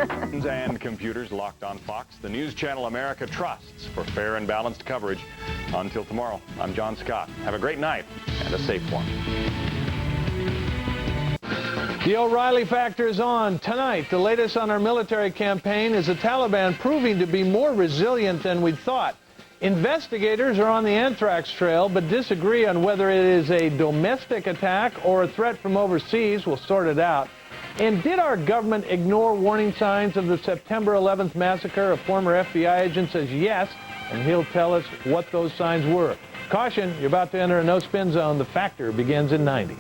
And computers locked on Fox, the news channel America trusts for fair and balanced coverage. Until tomorrow, I'm John Scott. Have a great night and a safe one. The O'Reilly Factor is on. Tonight, the latest on our military campaign is the Taliban proving to be more resilient than we thought. Investigators are on the anthrax trail but disagree on whether it is a domestic attack or a threat from overseas. We'll sort it out. And did our government ignore warning signs of the September 11th massacre? A former FBI agent says yes, and he'll tell us what those signs were. Caution, you're about to enter a no-spin zone. The Factor begins in 90.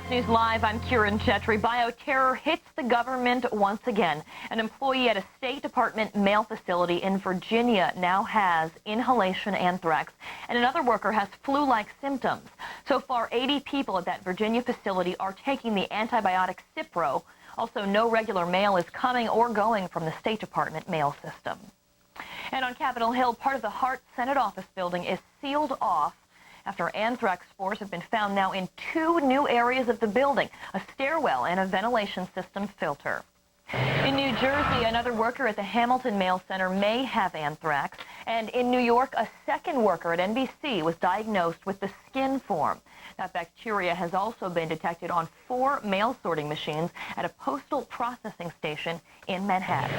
News Live, I'm Kiran Chetri. Bioterror hits the government once again. An employee at a State Department mail facility in Virginia now has inhalation anthrax, and another worker has flu-like symptoms. So far, 80 people at that Virginia facility are taking the antibiotic Cipro. Also, no regular mail is coming or going from the State Department mail system. And on Capitol Hill, part of the Hart Senate office building is sealed off after anthrax spores have been found now in 2 new areas of the building, a stairwell and a ventilation system filter. In New Jersey, another worker at the Hamilton Mail Center may have anthrax. And in New York, a second worker at NBC was diagnosed with the skin form. That bacteria has also been detected on 4 mail sorting machines at a postal processing station in Manhattan.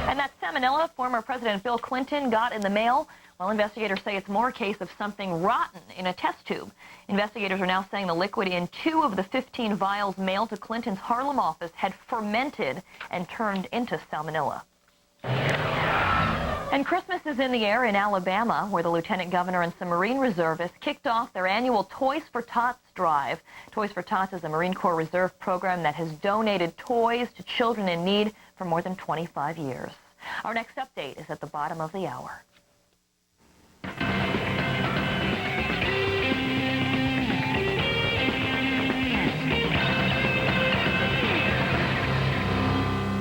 And that salmonella former President Bill Clinton got in the mail, well, investigators say it's more a case of something rotten in a test tube. Investigators are now saying the liquid in 2 of the 15 vials mailed to Clinton's Harlem office had fermented and turned into salmonella. And Christmas is in the air in Alabama, where the lieutenant governor and some Marine reservists kicked off their annual Toys for Tots drive. Toys for Tots is a Marine Corps Reserve program that has donated toys to children in need for more than 25 years. Our next update is at the bottom of the hour.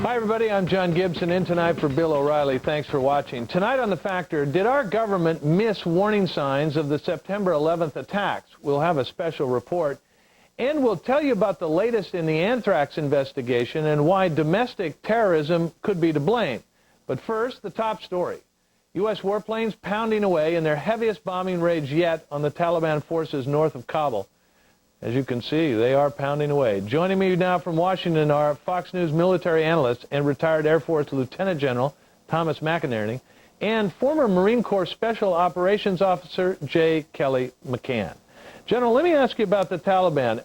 Hi, everybody. I'm John Gibson, in tonight for Bill O'Reilly. Thanks for watching. Tonight on The Factor, did our government miss warning signs of the September 11th attacks? We'll have a special report. And we'll tell you about the latest in the anthrax investigation and why domestic terrorism could be to blame. But first, the top story. U.S. warplanes pounding away in their heaviest bombing raids yet on the Taliban forces north of Kabul. As you can see, they are pounding away. Joining me now from Washington are Fox News military analyst and retired Air Force Lieutenant General Thomas McInerney and former Marine Corps Special Operations Officer J. Kelly McCann. General, let me ask you about the Taliban.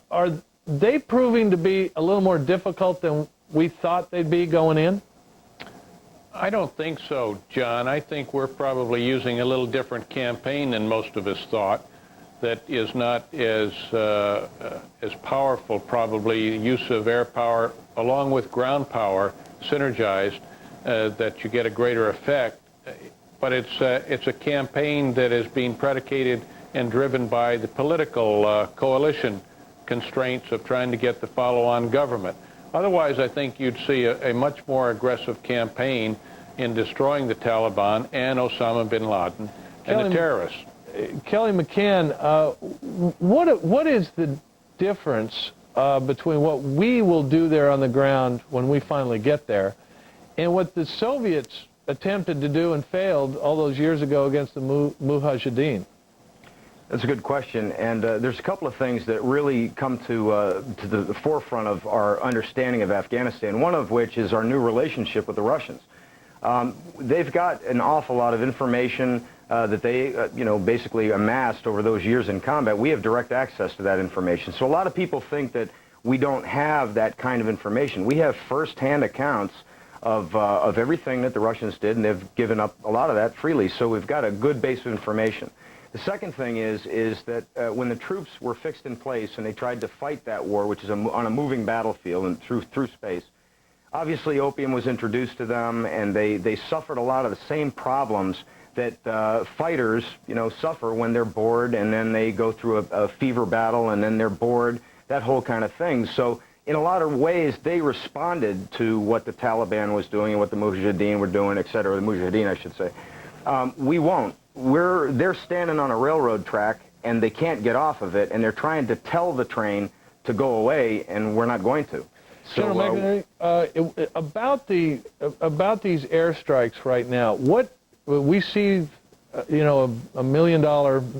Are they proving to be a little more difficult than we thought they'd be going in? I don't think so, John. I think we're probably using a little different campaign than most of us thought. That is not as powerful, probably, use of air power along with ground power synergized, that you get a greater effect. But it's a campaign that is being predicated and driven by the political coalition constraints of trying to get the follow-on government. Otherwise, I think you'd see a much more aggressive campaign in destroying the Taliban and Osama bin Laden and the terrorists. Kelly McCann, what is the difference between what we will do there on the ground when we finally get there and what the Soviets attempted to do and failed all those years ago against the Mujahideen? That's a good question, and there's a couple of things that really come to the forefront of our understanding of Afghanistan, one of which is our new relationship with the Russians. They've got an awful lot of information that they, basically amassed over those years in combat. We have direct access to that information. So a lot of people think that we don't have that kind of information. We have first-hand accounts of everything that the Russians did, and they've given up a lot of that freely. So we've got a good base of information. The second thing is that when the troops were fixed in place and they tried to fight that war, which is on a moving battlefield and through space, obviously opium was introduced to them, and they suffered a lot of the same problems that fighters, suffer when they're bored, and then they go through a fever battle, and then they're bored, that whole kind of thing. So in a lot of ways, they responded to what the Taliban was doing and what the Mujahideen were doing, et cetera, the Mujahideen, I should say. We won't. They're standing on a railroad track, and they can't get off of it, and they're trying to tell the train to go away, and we're not going to. So, General McNary, about these airstrikes right now, what we see, you know, a $1 million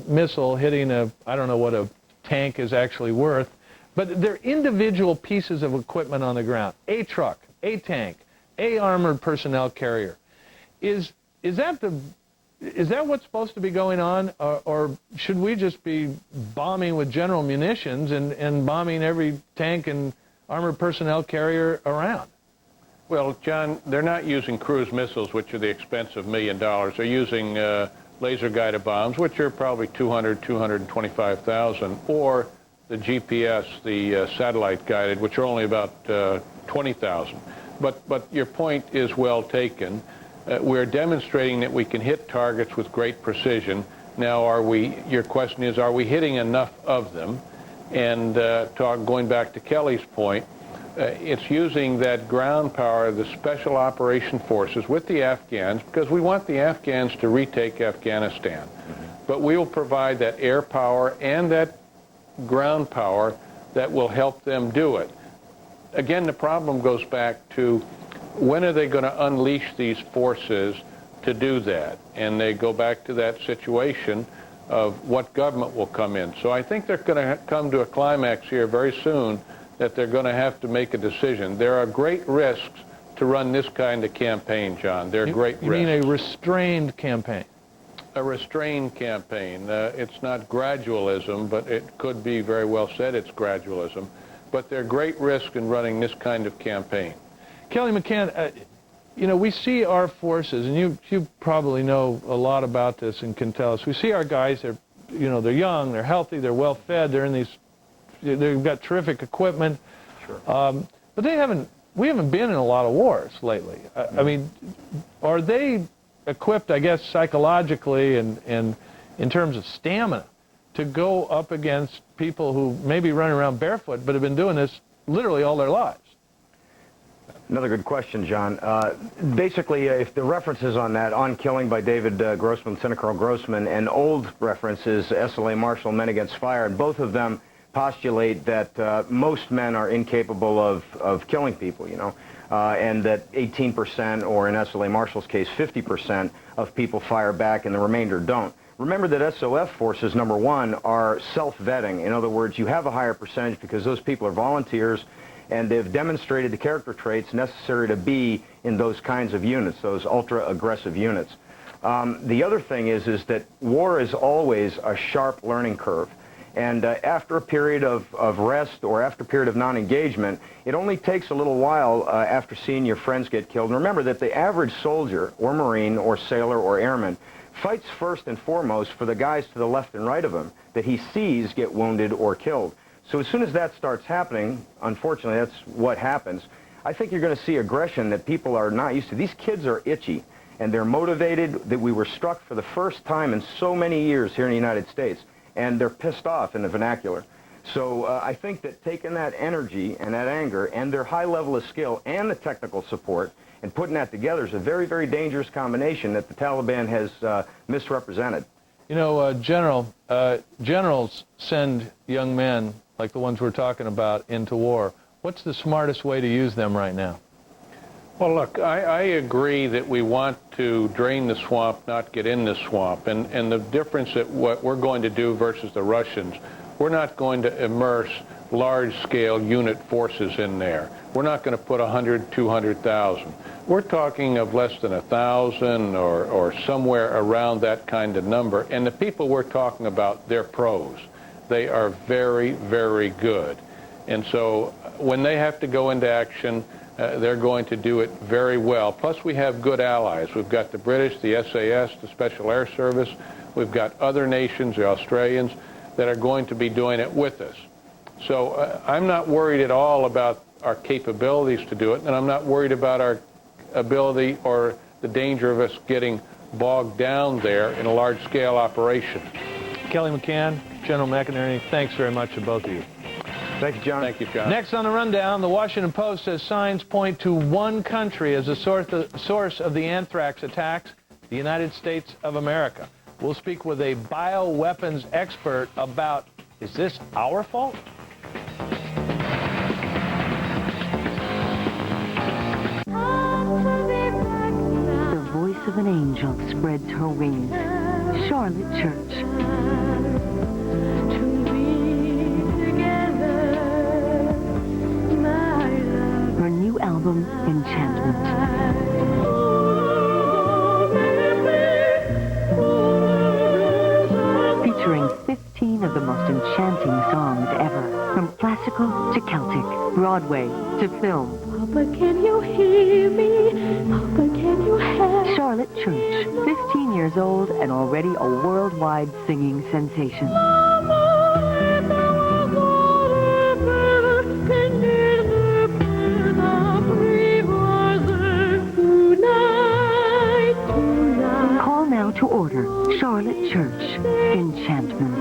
missile hitting I don't know what a tank is actually worth, but they're individual pieces of equipment on the ground. A truck, a tank, a armored personnel carrier. Is that what's supposed to be going on, or should we just be bombing with general munitions and bombing every tank and armored personnel carrier around? Well, John, they're not using cruise missiles, which are the expensive $1 million. They're using laser-guided bombs, which are probably $225,000, or the GPS, the satellite-guided, which are only about $20,000. But your point is well taken. We're demonstrating that we can hit targets with great precision. Now, your question is, are we hitting enough of them? And going back to Kelly's point, it's using that ground power, the Special Operation Forces, with the Afghans, because we want the Afghans to retake Afghanistan. But we will provide that air power and that ground power that will help them do it. Again, the problem goes back to when are they going to unleash these forces to do that? And they go back to that situation of what government will come in. So I think they're going to come to a climax here very soon, that they're going to have to make a decision. There are great risks to run this kind of campaign, John. There are great risks. You mean a restrained campaign? A restrained campaign. It's not gradualism, but it could be very well said it's gradualism. But there are great risks in running this kind of campaign. Kelly McCann, you know, we see our forces, and you probably know a lot about this and can tell us. We see our guys, they're young, they're healthy, they're well fed, they've got terrific equipment. Sure. But we haven't been in a lot of wars lately. I mean, are they equipped, I guess, psychologically and in terms of stamina to go up against people who may be running around barefoot but have been doing this literally all their lives? Another good question, John. Basically, if the references on that, On Killing by David Grossman, Lieutenant Colonel Grossman, and old references, SLA Marshall, Men Against Fire, and both of them postulate that most men are incapable of killing people, you know, and that 18%, or in SLA Marshall's case, 50% of people fire back and the remainder don't. Remember that SOF forces, number one, are self-vetting. In other words, you have a higher percentage because those people are volunteers, and they've demonstrated the character traits necessary to be in those kinds of units, those ultra-aggressive units. The other thing is that war is always a sharp learning curve. And after a period of rest or after a period of non-engagement, it only takes a little while after seeing your friends get killed. And remember that the average soldier or Marine or sailor or airman fights first and foremost for the guys to the left and right of him that he sees get wounded or killed. So as soon as that starts happening, unfortunately that's what happens, I think you're going to see aggression that people are not used to. These kids are itchy, and they're motivated. That we were struck for the first time in so many years here in the United States, and they're pissed off in the vernacular. So I think that taking that energy and that anger and their high level of skill and the technical support and putting that together is a very, very dangerous combination that the Taliban has misrepresented. You know, generals send young men like the ones we're talking about into war. What's the smartest way to use them right now? Well, look, I agree that we want to drain the swamp, not get in the swamp. And the difference that what we're going to do versus the Russians, we're not going to immerse large-scale unit forces in there. We're not going to put 100, 200,000. We're talking of less than 1,000 or somewhere around that kind of number. And the people we're talking about, they're pros. They are very, very good. And so when they have to go into action, they're going to do it very well. Plus, we have good allies. We've got the British, the SAS, the Special Air Service. We've got other nations, the Australians, that are going to be doing it with us. So I'm not worried at all about our capabilities to do it, and I'm not worried about our ability or the danger of us getting bogged down there in a large-scale operation. Kelly McCann, General McInerney, thanks very much to both of you. Thank you, John. Thank you, John. Next on the rundown, the Washington Post says signs point to one country as a source of the anthrax attacks, the United States of America. We'll speak with a bioweapons expert about, is this our fault? The voice of an angel spreads her wings. Charlotte Church. Her new album, Enchantment. Featuring 15 of the most enchanting songs ever. From classical to Celtic, Broadway to film. Papa, can you hear me? Papa, can you help? Charlotte Church, 15 years old and already a worldwide singing sensation. Call now to order Charlotte Church, Enchantment.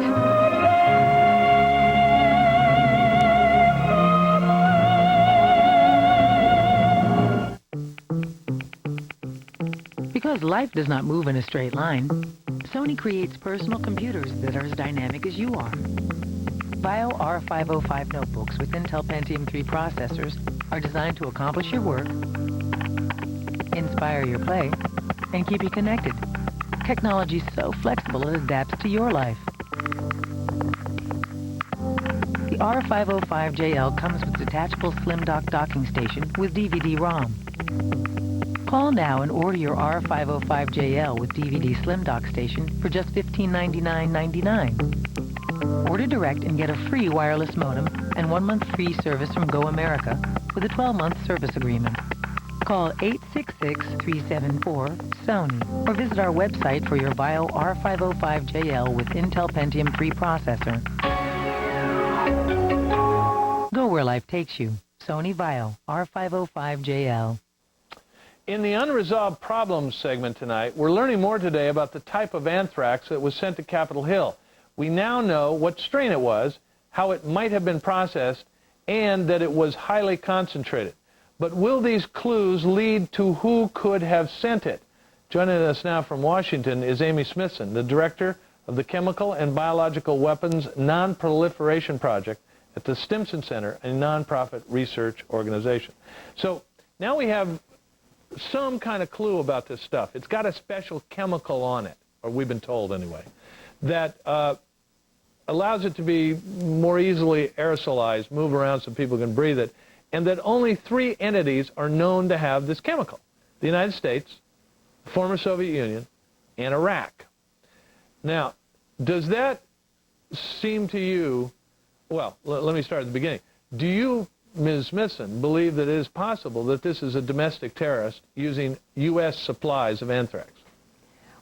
Because life does not move in a straight line, Sony creates personal computers that are as dynamic as you are. Bio R505 notebooks with Intel Pentium 3 processors are designed to accomplish your work, inspire your play, and keep you connected. Technology so flexible it adapts to your life. The R505JL comes with detachable slim dock docking station with DVD-ROM. Call now and order your R505JL with DVD Slim Dock Station for just $1599.99. Order direct and get a free wireless modem and 1-month free service from Go America with a 12-month service agreement. Call 866-374-SONY or visit our website for your Bio R505JL with Intel Pentium 3 processor. Go where life takes you. Sony Bio R505JL. In the Unresolved Problems segment tonight, we're learning more today about the type of anthrax that was sent to Capitol Hill. We now know what strain it was, how it might have been processed, and that it was highly concentrated. But will these clues lead to who could have sent it? Joining us now from Washington is Amy Smithson, the director of the Chemical and Biological Weapons Non-Proliferation Project at the Stimson Center, a nonprofit research organization. So now we have some kind of clue about this stuff. It's got a special chemical on it, or we've been told anyway, that allows it to be more easily aerosolized, move around so people can breathe it, and that only 3 entities are known to have this chemical: the United States, the former Soviet Union, and Iraq. Now, does that seem to you, well, let me start at the beginning. Do you, Ms. Smithson, believe that it is possible that this is a domestic terrorist using U.S. supplies of anthrax?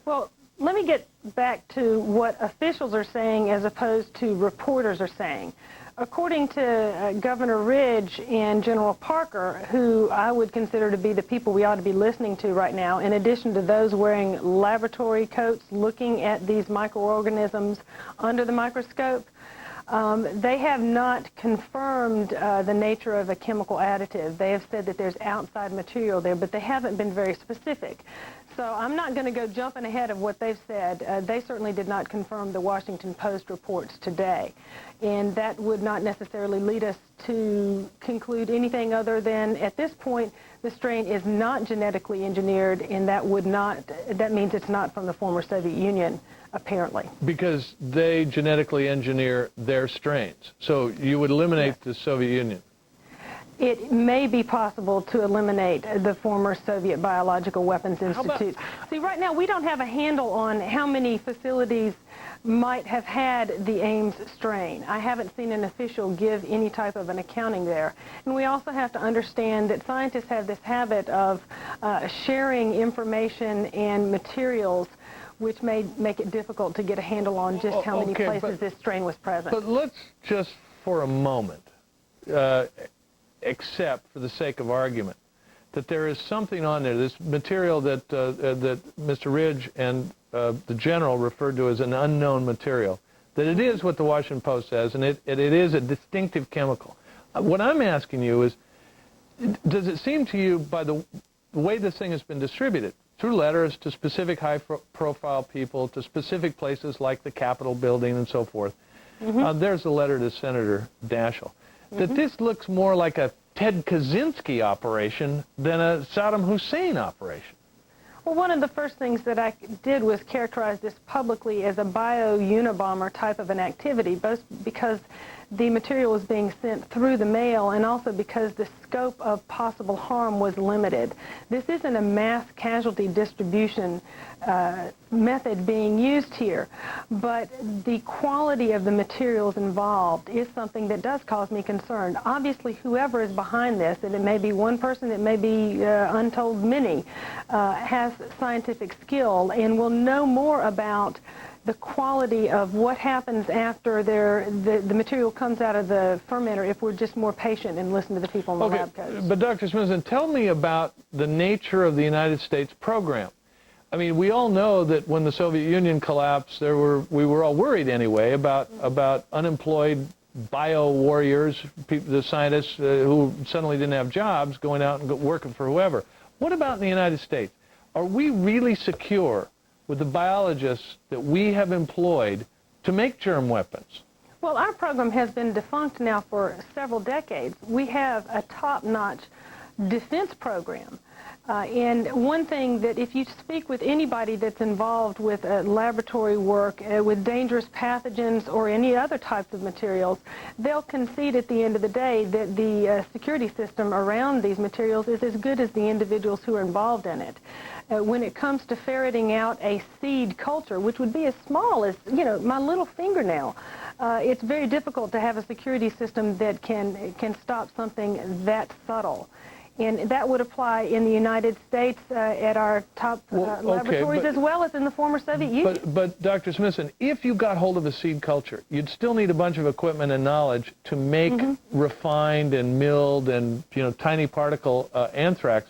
Well, let me get back to what officials are saying as opposed to reporters are saying. According to Governor Ridge and General Parker, who I would consider to be the people we ought to be listening to right now, in addition to those wearing laboratory coats looking at these microorganisms under the microscope, they have not confirmed the nature of a chemical additive. They have said that there's outside material there, but they haven't been very specific. So I'm not going to go jumping ahead of what they've said. They certainly did not confirm the Washington Post reports today. And that would not necessarily lead us to conclude anything other than, at this point, the strain is not genetically engineered, and that means it's not from the former Soviet Union, apparently. Because they genetically engineer their strains. So you would eliminate the Soviet Union. It may be possible to eliminate the former Soviet Biological Weapons Institute. See, right now we don't have a handle on how many facilities might have had the Ames strain. I haven't seen an official give any type of an accounting there. And we also have to understand that scientists have this habit of sharing information and materials, which may make it difficult to get a handle on just how many places this strain was present. But let's just for a moment accept, for the sake of argument, that there is something on there, this material that that Mr. Ridge and the General referred to as an unknown material, that it is what the Washington Post says, and it is a distinctive chemical. What I'm asking you is, does it seem to you, by the way this thing has been distributed, through letters to specific high-profile people, to specific places like the Capitol building and so forth. There's a letter to Senator Daschle. That this looks more like a Ted Kaczynski operation than a Saddam Hussein operation. Well, one of the first things that I did was characterize this publicly as a bio-Unabomber type of an activity, both because the material was being sent through the mail and also because the scope of possible harm was limited. This isn't a mass casualty distribution method being used here, but the quality of the materials involved is something that does cause me concern. Obviously, whoever is behind this, and it may be one person, it may be untold many, has scientific skill and will know more about the quality of what happens after the material comes out of the fermenter if we're just more patient and listen to the people in the lab coats. But Dr. Smithson, tell me about the nature of the United States program. I mean, we all know that when the Soviet Union collapsed, we were all worried anyway about unemployed bio warriors, the scientists who suddenly didn't have jobs, going out and working for whoever. What about in the United States? Are we really secure with the biologists that we have employed to make germ weapons? Well, our program has been defunct now for several decades. We have a top-notch defense program. And one thing that if you speak with anybody that's involved with laboratory work, with dangerous pathogens or any other types of materials, they'll concede at the end of the day that the security system around these materials is as good as the individuals who are involved in it. When it comes to ferreting out a seed culture, which would be as small as, you know, my little fingernail, it's very difficult to have a security system that can stop something that subtle. And that would apply in the United States at our top laboratories as well as in the former Soviet Union. But Dr. Smithson, if you got hold of a seed culture, you'd still need a bunch of equipment and knowledge to make refined and milled and, you know, tiny particle anthrax.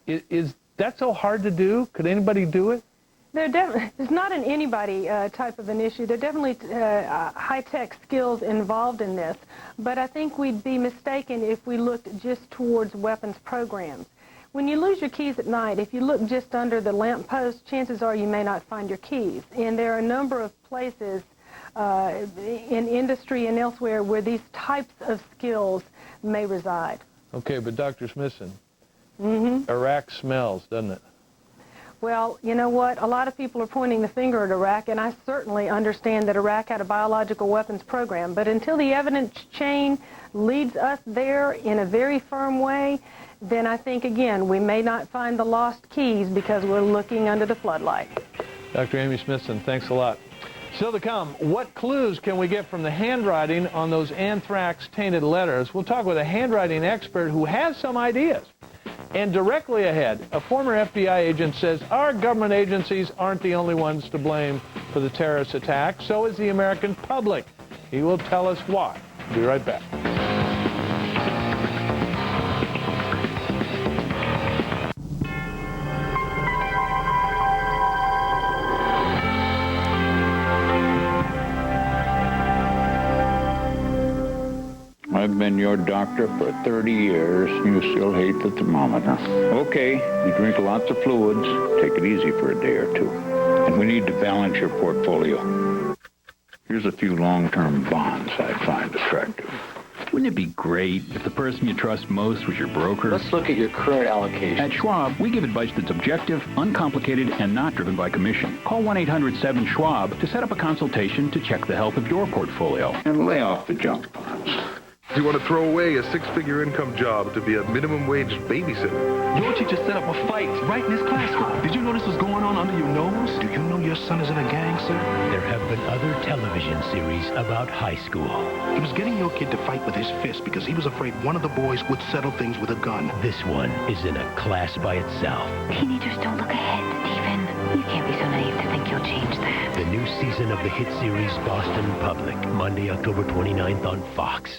Is that so hard to do? Could anybody do it? It's not an anybody type of an issue. There are definitely high-tech skills involved in this, but I think we'd be mistaken if we looked just towards weapons programs. When you lose your keys at night, if you look just under the lamppost, chances are you may not find your keys. And there are a number of places in industry and elsewhere where these types of skills may reside. Okay, but Dr. Smithson, Iraq smells, doesn't it? Well, you know what? A lot of people are pointing the finger at Iraq, and I certainly understand that Iraq had a biological weapons program. But until the evidence chain leads us there in a very firm way, then I think, again, we may not find the lost keys because we're looking under the floodlight. Dr. Amy Smithson, thanks a lot. Still to come, what clues can we get from the handwriting on those anthrax-tainted letters? We'll talk with a handwriting expert who has some ideas. And directly ahead, a former FBI agent says our government agencies aren't the only ones to blame for the terrorist attack. So is the American public. He will tell us why. We'll be right back. I've been your doctor for 30 years. You still hate the thermometer. Okay, you drink lots of fluids. Take it easy for a day or two. And we need to balance your portfolio. Here's a few long-term bonds I find attractive. Wouldn't it be great if the person you trust most was your broker? Let's look at your current allocation. At Schwab, we give advice that's objective, uncomplicated, and not driven by commission. Call 1-800-7-SCHWAB to set up a consultation to check the health of your portfolio. And lay off the junk bonds. Do you want to throw away a six-figure income job to be a minimum wage babysitter? Your teacher set up a fight right in his classroom. Did you know this was going on under your nose? Do you know your son is in a gang, sir? There have been other television series about high school. He was getting your kid to fight with his fist because he was afraid one of the boys would settle things with a gun. This one is in a class by itself. Teenagers don't look ahead, Stephen. You can't be so naive to think you'll change that. The new season of the hit series Boston Public, Monday, October 29th on Fox.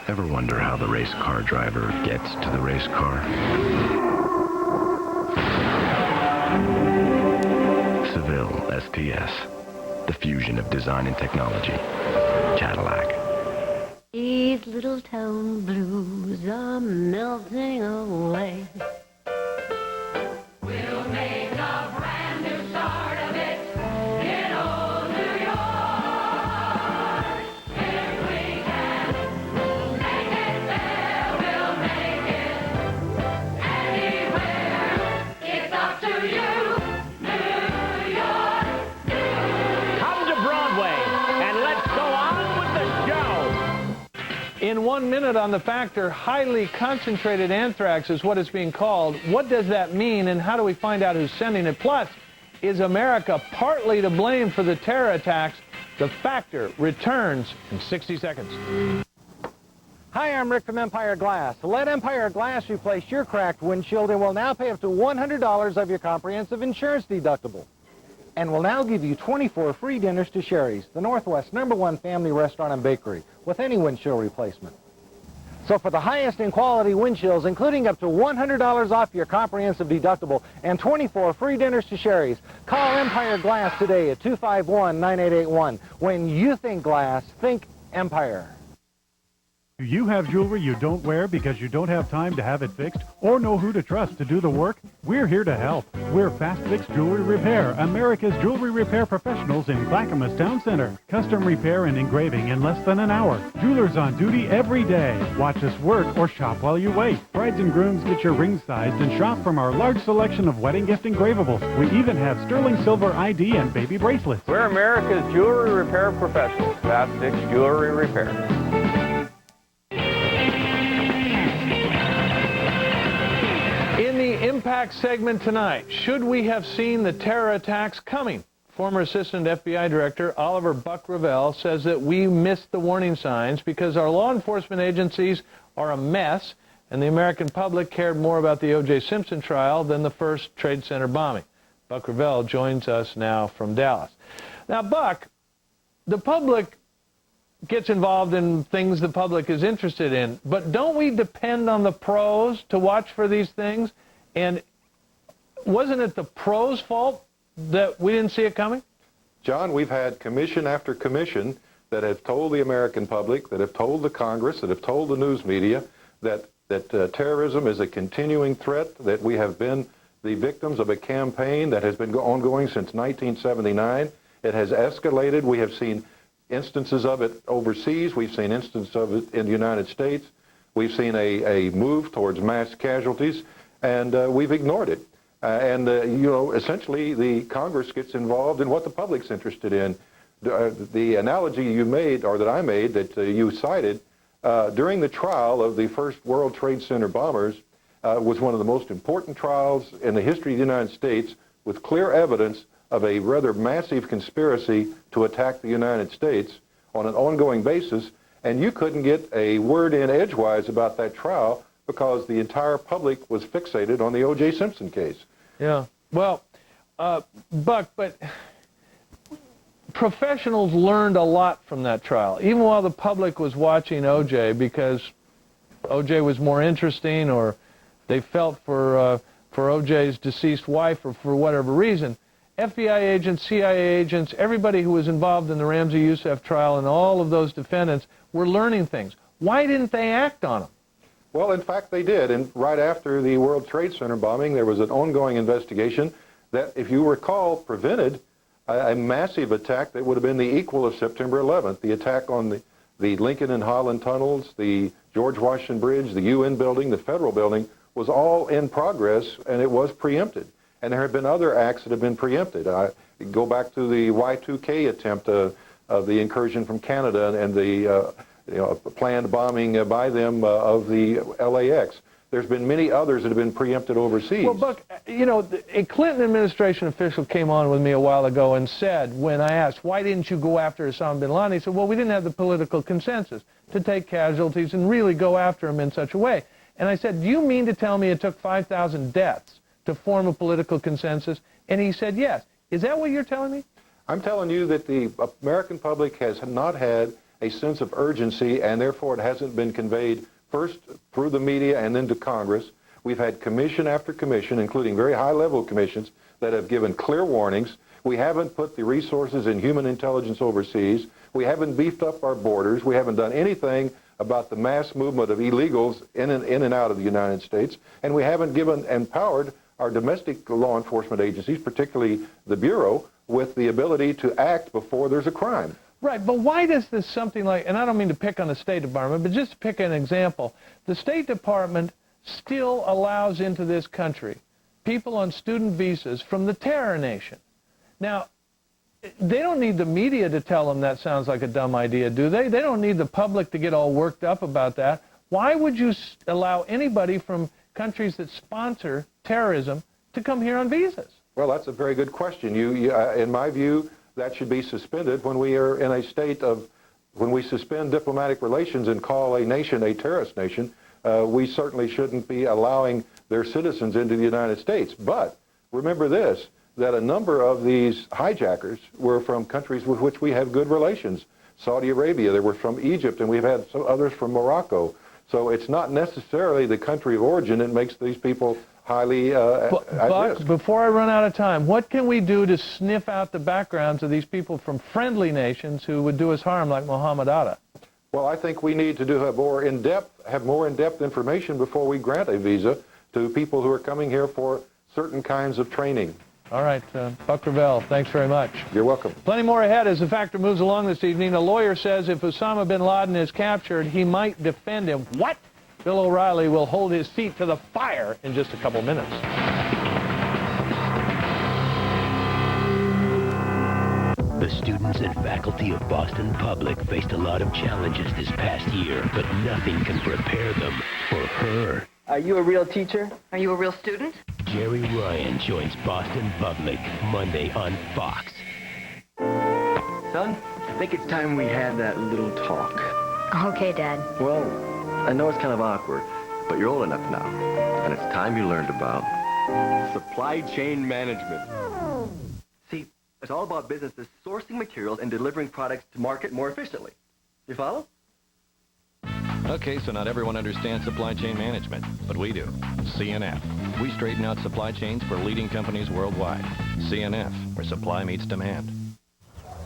Ever wonder how the race car driver gets to the race car? DeVille STS. The fusion of design and technology. Cadillac. These little town blues are melting away. We'll make a brand new start of it in old New York. If we can make it there, we'll make it anywhere. It's up to you, New York. Come to Broadway and let's go on with the show. In 1 minute on The Factor, highly concentrated anthrax is what it's being called. What does that mean, and how do we find out who's sending it? Plus, is America partly to blame for the terror attacks? The Factor returns in 60 seconds. Hi, I'm Rick from Empire Glass. Let Empire Glass replace your cracked windshield and will now pay up to $100 of your comprehensive insurance deductible. And will now give you 24 free dinners to Sherry's, the Northwest's #1 family restaurant and bakery, with any windshield replacement. So for the highest in quality windshields, including up to $100 off your comprehensive deductible and 24 free dinners to Sherry's, call Empire Glass today at 251-9881. When you think glass, think Empire. Do you have jewelry you don't wear because you don't have time to have it fixed or know who to trust to do the work? We're here to help. We're Fast Fix Jewelry Repair, America's jewelry repair professionals in Clackamas Town Center. Custom repair and engraving in less than an hour. Jewelers on duty every day. Watch us work or shop while you wait. Brides and grooms get your ring sized and shop from our large selection of wedding gift engravables. We even have sterling silver ID and baby bracelets. We're America's jewelry repair professionals. Fast Fix Jewelry Repair. In the Impact segment tonight, should we have seen the terror attacks coming? Former Assistant FBI Director Oliver Buck Revelle says that we missed the warning signs because our law enforcement agencies are a mess and the American public cared more about the O.J. Simpson trial than the first Trade Center bombing. Buck Revelle joins us now from Dallas. Now, Buck, the public gets involved in things the public is interested in, but don't we depend on the pros to watch for these things? And wasn't it the pros' fault that we didn't see it coming? John, we've had commission after commission that have told the American public, that have told the Congress, that have told the news media that terrorism is a continuing threat, that we have been the victims of a campaign that has been ongoing since 1979. It has escalated. We have seen instances of it overseas. We've seen instances of it in the United States. We've seen a move towards mass casualties, and we've ignored it. Essentially, the Congress gets involved in what the public's interested in. The analogy you made, or that I made, that you cited, during the trial of the first World Trade Center bombers, was one of the most important trials in the history of the United States, with clear evidence of a rather massive conspiracy to attack the United States on an ongoing basis, and you couldn't get a word in edgewise about that trial because the entire public was fixated on the O.J. Simpson case. Yeah. Well, Buck, but professionals learned a lot from that trial, even while the public was watching O.J. because O.J. was more interesting, or they felt for O.J.'s deceased wife, or for whatever reason. FBI agents, CIA agents, everybody who was involved in the Ramzi Youssef trial and all of those defendants were learning things. Why didn't they act on them? Well, in fact, they did. And right after the World Trade Center bombing, there was an ongoing investigation that, if you recall, prevented a massive attack that would have been the equal of September 11th. The attack on the Lincoln and Holland tunnels, the George Washington Bridge, the UN building, the federal building, was all in progress, and it was preempted. And there have been other acts that have been preempted. Go back to the Y2K attempt of the incursion from Canada and the planned bombing by them of the LAX. There's been many others that have been preempted overseas. Well, Buck, a Clinton administration official came on with me a while ago and said, when I asked, why didn't you go after Osama bin Laden? He said, well, we didn't have the political consensus to take casualties and really go after him in such a way. And I said, do you mean to tell me it took 5,000 deaths to form a political consensus? And he said, yes. Is that what you're telling me? I'm telling you that the American public has not had a sense of urgency, and therefore it hasn't been conveyed first through the media and then to Congress. We've had commission after commission, including very high-level commissions, that have given clear warnings. We haven't put the resources in human intelligence overseas. We haven't beefed up our borders. We haven't done anything about the mass movement of illegals in and out of the United States. And we haven't empowered our domestic law enforcement agencies, particularly the Bureau, with the ability to act before there's a crime. Right, but why does this something like, and I don't mean to pick on the State Department, but just to pick an example, the State Department still allows into this country people on student visas from the terror nation. Now, they don't need the media to tell them that sounds like a dumb idea, do they? They don't need the public to get all worked up about that. Why would you allow anybody from countries that sponsor terrorism to come here on visas? Well, that's a very good question. In my view, that should be suspended when we are in a state of, when we suspend diplomatic relations and call a nation a terrorist nation, we certainly shouldn't be allowing their citizens into the United States. But remember this, that a number of these hijackers were from countries with which we have good relations. Saudi Arabia, they were from Egypt, and we've had some others from Morocco. So it's not necessarily the country of origin that makes these people highly at risk. Before I run out of time, what can we do to sniff out the backgrounds of these people from friendly nations who would do us harm, like Mohammed Atta? Well, I think we need to have more in-depth information before we grant a visa to people who are coming here for certain kinds of training. All right, Buck Revell, thanks very much. You're welcome. Plenty more ahead as the Factor moves along this evening. A lawyer says if Osama bin Laden is captured, he might defend him. What? Bill O'Reilly will hold his feet to the fire in just a couple minutes. The students and faculty of Boston Public faced a lot of challenges this past year, but nothing can prepare them for her. Are you a real teacher? Are you a real student? Jerry Ryan joins Boston Public Monday on Fox. Son, I think it's time we had that little talk. Okay, Dad. Well, I know it's kind of awkward, but you're old enough now, and it's time you learned about supply chain management. See, it's all about businesses sourcing materials and delivering products to market more efficiently. You follow? Okay, so not everyone understands supply chain management, but we do. CNF. We straighten out supply chains for leading companies worldwide. CNF, where supply meets demand.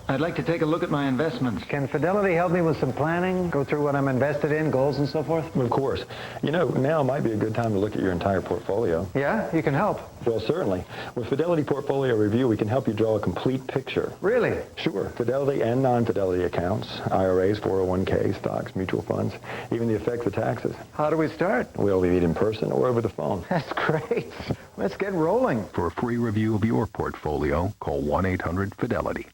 I'd like to take a look at my investments. Can Fidelity help me with some planning? Go through what I'm invested in, goals and so forth? Of course. You know, now might be a good time to look at your entire portfolio. Yeah? You can help? Well, certainly. With Fidelity Portfolio Review, we can help you draw a complete picture. Really? Sure. Fidelity and non-Fidelity accounts, IRAs, 401ks, stocks, mutual funds, even the effects of taxes. How do we start? We'll meet in person or over the phone. That's great. Let's get rolling. For a free review of your portfolio, call 1-800-FIDELITY.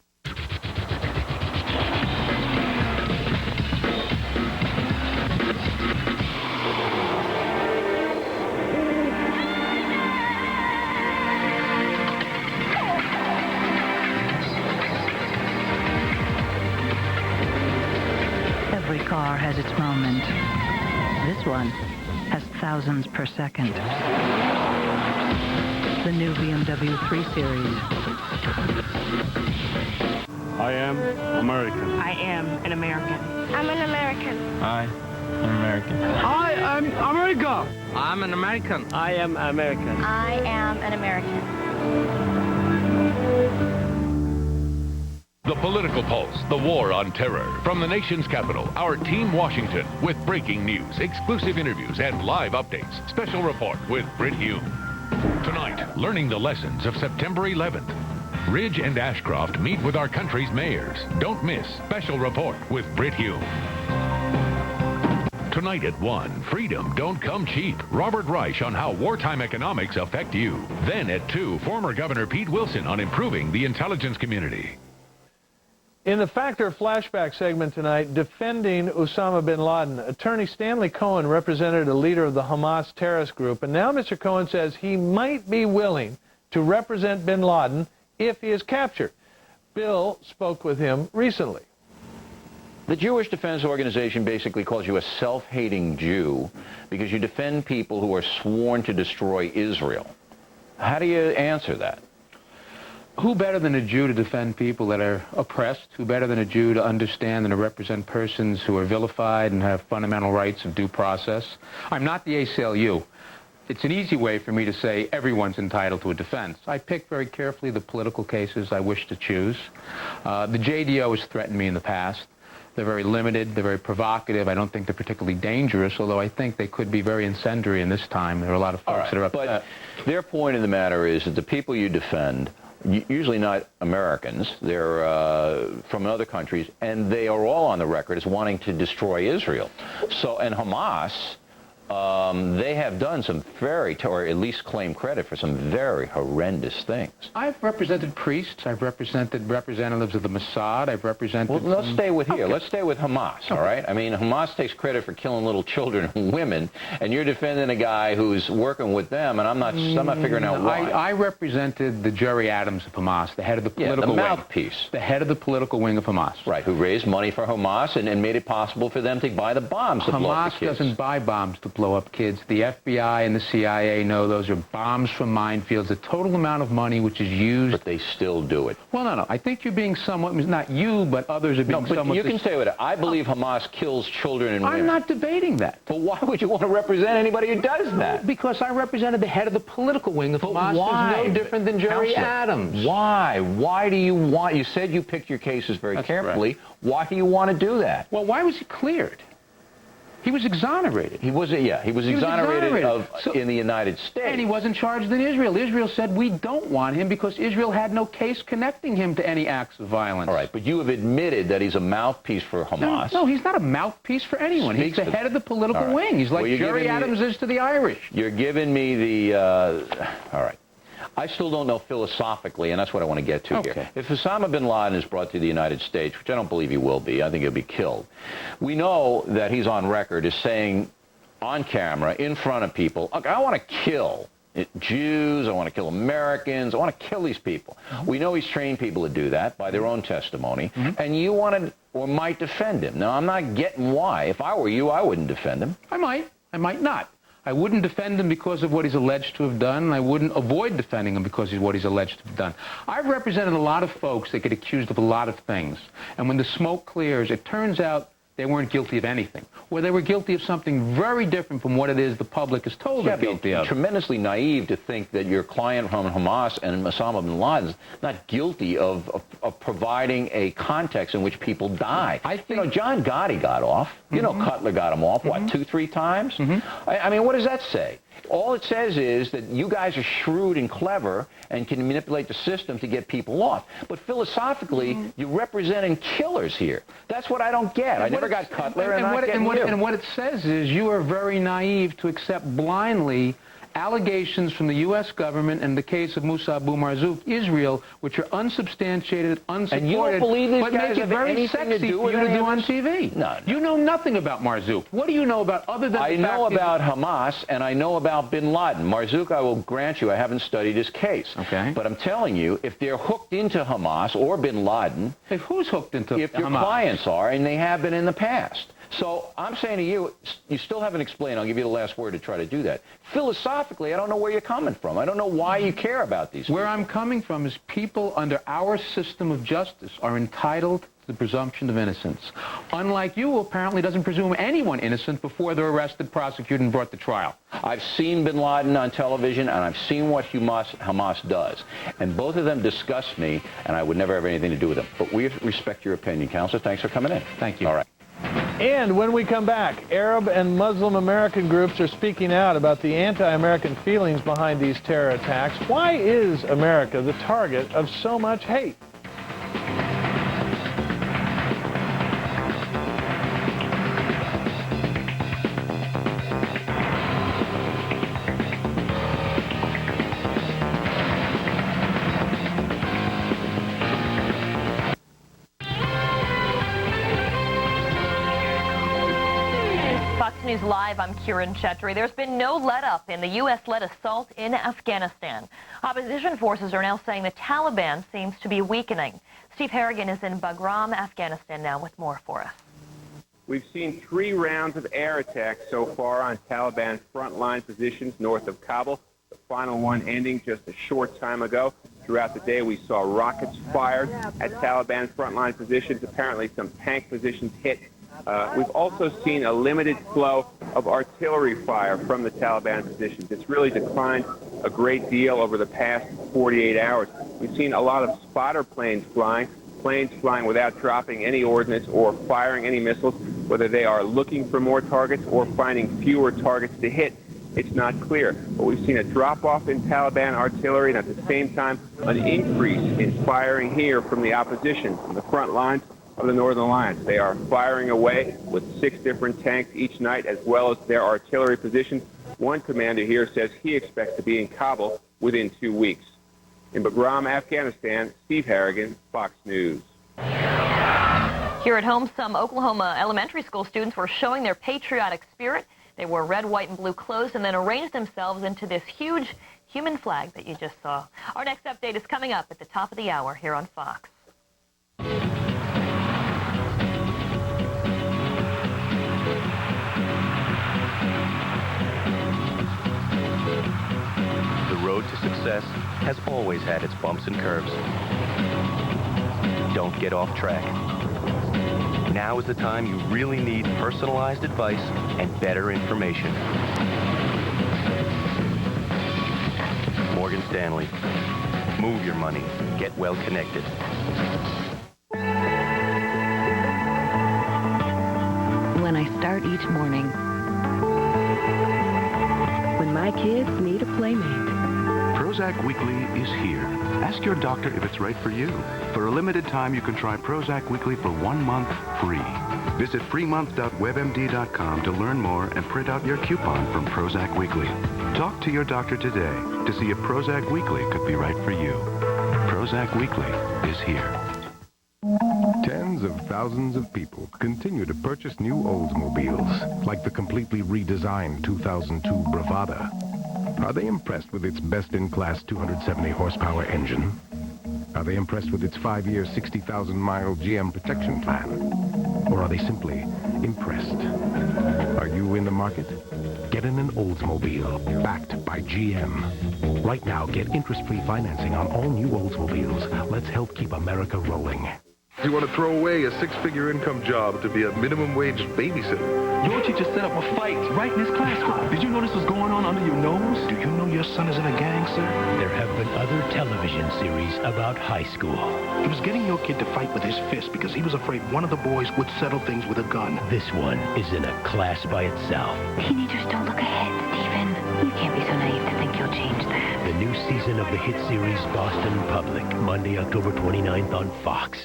Every car has its moment. This one has thousands per second. The new BMW 3 Series. I am American. I am an American. I'm an American. I am American. I am America. I'm an American. I am American. I am an American. The Political Pulse, the war on terror. From the nation's capital, our Team Washington, with breaking news, exclusive interviews, and live updates. Special report with Britt Hume. Tonight, learning the lessons of September 11th. Ridge and Ashcroft meet with our country's mayors. Don't miss Special Report with Britt Hume. Tonight at 1, Freedom Don't Come Cheap. Robert Reich on how wartime economics affect you. Then at 2, former Governor Pete Wilson on improving the intelligence community. In the Factor flashback segment tonight, defending Osama bin Laden, attorney Stanley Cohen represented a leader of the Hamas terrorist group, and now Mr. Cohen says he might be willing to represent bin Laden if he is captured. Bill spoke with him recently. The Jewish Defense Organization basically calls you a self-hating Jew because you defend people who are sworn to destroy Israel. How do you answer that? Who better than a Jew to defend people that are oppressed? Who better than a Jew to understand and to represent persons who are vilified and have fundamental rights of due process? I'm not the ACLU, it's an easy way for me to say everyone's entitled to a defense. I pick very carefully the political cases I wish to choose. The JDO has threatened me in the past. They're very limited. They're very provocative. I don't think they're particularly dangerous, although I think they could be very incendiary in this time. There are a lot of folks that are upset. But their point of the matter is that the people you defend, usually not Americans, they're from other countries, and they are all on the record as wanting to destroy Israel. So, and Hamas, they have done some or at least claim credit for some very horrendous things. I've represented priests. I've represented representatives of the Mossad. I've represented... Well, let's stay with here. Okay. Let's stay with Hamas, all right? I mean, Hamas takes credit for killing little children and women, and you're defending a guy who's working with them, and I'm not figuring out why. I represented the Jerry Adams of Hamas, the head of the political the mouthpiece. The head of the political wing of Hamas. Right, who raised money for Hamas and made it possible for them to buy the bombs to blow up the kids. Hamas doesn't buy bombs to blow up kids. The FBI and the CIA know those are bombs from minefields. The total amount of money which is used... But they still do it. Well, no. I think you're being somewhat... Not you, but others are being somewhat... You can say with it. I believe Hamas kills children and women. I'm not debating that. But why would you want to represent anybody who does that? Because I represented the head of the political wing of Hamas. Why? Who's no different than Jerry Adams. Why? Why do you want... You said you picked your cases very carefully. Right. Why do you want to do that? Well, why was he cleared? He was exonerated. He was exonerated in the United States. And he wasn't charged in Israel. Israel said, we don't want him because Israel had no case connecting him to any acts of violence. All right, but you have admitted that he's a mouthpiece for Hamas. No, he's not a mouthpiece for anyone. He's the head of the political wing. He's like Jerry Adams is to the Irish. You're giving me the... all right. I still don't know philosophically, and that's what I want to get to here. If Osama bin Laden is brought to the United States, which I don't believe he will be, I think he'll be killed, we know that he's on record as saying on camera, in front of people, look, I want to kill Jews, I want to kill Americans, I want to kill these people. We know he's trained people to do that by their own testimony, and you want to or might defend him. Now, I'm not getting why. If I were you, I wouldn't defend him. I might not. I wouldn't defend him because of what he's alleged to have done, and I wouldn't avoid defending him because of what he's alleged to have done. I've represented a lot of folks that get accused of a lot of things, and when the smoke clears, it turns out they weren't guilty of anything, or they were guilty of something very different from what it is the public is told they're guilty of. Tremendously naive to think that your client from Hamas and Osama bin Laden is not guilty of providing a context in which people die. You know, John Gotti got off. You know, Cutler got him off, what, 2-3 times? I mean, what does that say? All it says is that you guys are shrewd and clever and can manipulate the system to get people off. But philosophically, you're representing killers here. That's what I don't get. I never got Cutler, and what it says is you are very naive to accept blindly allegations from the U.S. government in the case of Musa Abu Marzouk, Israel, which are unsubstantiated, unsupported, and you don't believe these but guys make it have very anything sexy to do for with you to do on this? TV. No. You know nothing about Marzouk. What do you know about other than I know about Hamas, and I know about bin Laden. Marzouk, I will grant you, I haven't studied his case. Okay. But I'm telling you, if they're hooked into Hamas or bin Laden... If who's hooked into Hamas? If your clients are, and they have been in the past. So I'm saying to you, you still haven't explained. I'll give you the last word to try to do that. Philosophically, I don't know where you're coming from. I don't know why you care about these people. Where I'm coming from is people under our system of justice are entitled to the presumption of innocence. Unlike you, who apparently doesn't presume anyone innocent before they're arrested, prosecuted, and brought to trial. I've seen bin Laden on television, and I've seen what Hamas does. And both of them disgust me, and I would never have anything to do with them. But we respect your opinion, Counselor. Thanks for coming in. Thank you. All right. And when we come back, Arab and Muslim American groups are speaking out about the anti-American feelings behind these terror attacks. Why is America the target of so much hate? News Live, I'm Kiran Chetri. There's been no let-up in the U.S.-led assault in Afghanistan. Opposition forces are now saying the Taliban seems to be weakening. Steve Harrigan is in Bagram, Afghanistan now with more for us. We've seen 3 rounds of air attacks so far on Taliban frontline positions north of Kabul, the final one ending just a short time ago. Throughout the day, we saw rockets fired at Taliban frontline positions. Apparently, some tank positions hit. We've also seen a limited flow of artillery fire from the Taliban positions. It's really declined a great deal over the past 48 hours. We've seen a lot of spotter planes flying without dropping any ordnance or firing any missiles, whether they are looking for more targets or finding fewer targets to hit. It's not clear. But we've seen a drop-off in Taliban artillery and at the same time an increase in firing here from the opposition, from the front lines of the Northern Alliance. They are firing away with 6 different tanks each night, as well as their artillery positions. One commander here says he expects to be in Kabul within 2 weeks. In Bagram, Afghanistan, Steve Harrigan, Fox News. Here at home, some Oklahoma elementary school students were showing their patriotic spirit. They wore red, white, and blue clothes and then arranged themselves into this huge human flag that you just saw. Our next update is coming up at the top of the hour here on Fox. The road to success has always had its bumps and curves. Don't get off track. Now is the time you really need personalized advice and better information. Morgan Stanley. Move your money. Get well connected. When I start each morning. When my kids need a playmate. Prozac Weekly is here. Ask your doctor if it's right for you. For a limited time, you can try Prozac Weekly for 1 month free. Visit freemonth.webmd.com to learn more and print out your coupon from Prozac Weekly. Talk to your doctor today to see if Prozac Weekly could be right for you. Prozac Weekly is here. Tens of thousands of people continue to purchase new Oldsmobiles, like the completely redesigned 2002 Bravada. Are they impressed with its best-in-class 270 horsepower engine? Are they impressed with its 5-year, 60,000-mile GM protection plan? Or are they simply impressed? Are you in the market? Get in an Oldsmobile, backed by GM. Right now, get interest-free financing on all new Oldsmobiles. Let's help keep America rolling. You want to throw away a 6-figure income job to be a minimum wage babysitter? Georgie just set up a fight right in his classroom. Did you know this was going on under your nose? Do you know your son is in a gang, sir? There have been other television series about high school. He was getting your kid to fight with his fist because he was afraid one of the boys would settle things with a gun. This one is in a class by itself. Teenagers don't look ahead, Stephen. You can't be so naive to think you'll change that. The new season of the hit series Boston Public, Monday, October 29th on Fox.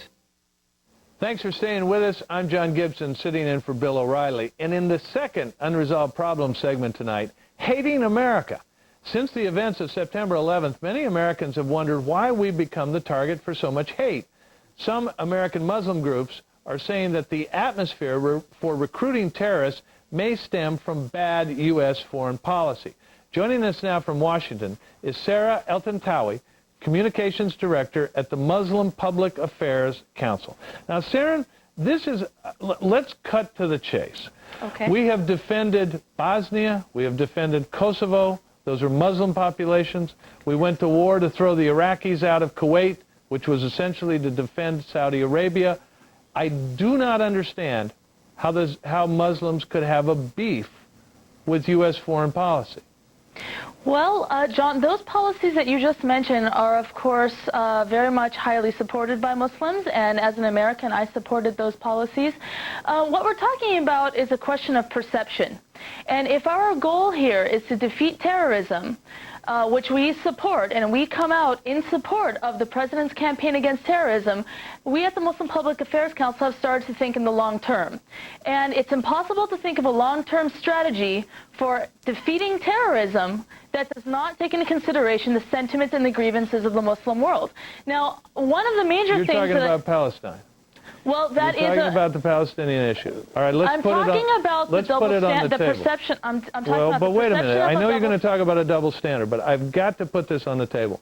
Thanks for staying with us. I'm John Gibson, sitting in for Bill O'Reilly. And in the second Unresolved Problem segment tonight, hating America. Since the events of September 11th, many Americans have wondered why we've become the target for so much hate. Some American Muslim groups are saying that the atmosphere for recruiting terrorists may stem from bad U.S. foreign policy. Joining us now from Washington is Sarah El-Tantawi, Communications Director at the Muslim Public Affairs Council. Now, Sarah, this is, let's cut to the chase. Okay. We have defended Bosnia. We have defended Kosovo. Those are Muslim populations. We went to war to throw the Iraqis out of Kuwait, which was essentially to defend Saudi Arabia. I do not understand how Muslims could have a beef with U.S. foreign policy. Well, John, those policies that you just mentioned are, of course, very much highly supported by Muslims, and as an American, I supported those policies. What we're talking about is a question of perception. And if our goal here is to defeat terrorism, which we support, and we come out in support of the President's campaign against terrorism, we at the Muslim Public Affairs Council have started to think in the long term. And it's impossible to think of a long-term strategy for defeating terrorism that does not take into consideration the sentiments and the grievances of the Muslim world. Now, one of the major things... You're talking about Palestine. Well, that is You're talking about the Palestinian issue. All right, let's put it on the table. Let's put it on the perception. I'm talking about the perception. But wait a minute. I know you're going to talk about a double standard, but I've got to put this on the table.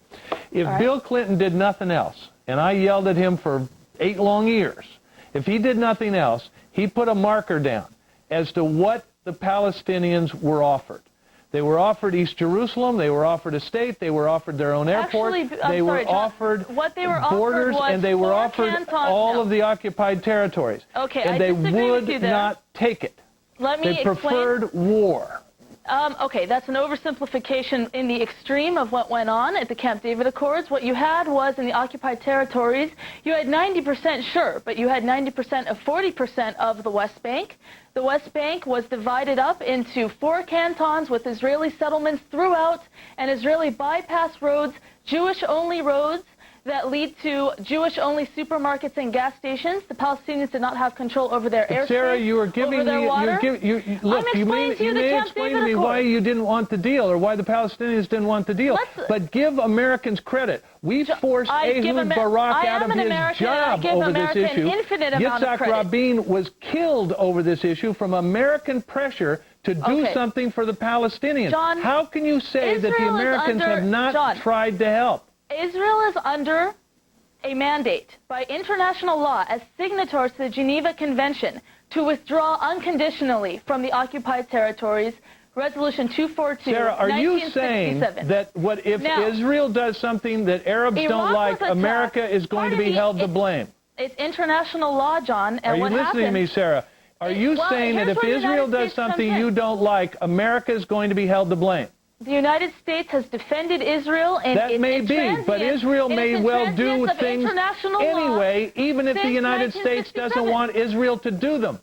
If Bill Clinton did nothing else, and I yelled at him for 8 long years, if he did nothing else, he put a marker down as to what the Palestinians were offered. They were offered East Jerusalem. They were offered a state. They were offered their own airport. They were offered borders, and they were offered all of the occupied territories. Okay, and they would not take it. Let me They explain. preferred war. Okay, that's an oversimplification in the extreme of what went on at the Camp David Accords. What you had was in the occupied territories, you had 90%, sure, but you had 90% of 40% of the West Bank. The West Bank was divided up into 4 cantons with Israeli settlements throughout and Israeli bypass roads, Jewish-only roads that lead to Jewish-only supermarkets and gas stations. The Palestinians did not have control over their airspace, Sarah, you were giving over their water. Look, you may explain to me why you didn't want the deal or why the Palestinians didn't want the deal. But give Americans credit. We forced Ehud Barak out of his job over this issue. Yitzhak Rabin was killed over this issue from American pressure to do something for the Palestinians. John, how can you say that the Americans have not tried to help? Israel is under a mandate by international law as signatories to the Geneva Convention to withdraw unconditionally from the occupied territories, Resolution 242, Sarah, are you saying that if Israel does something that Arabs don't like, America is going to be held to blame? It's international law, John. And are you listening to me, Sarah? Are you saying that if Israel does something you don't like, America is going to be held to blame? The United States has defended Israel in that may be, but Israel may well do things anyway, even if the United States doesn't want Israel to do them.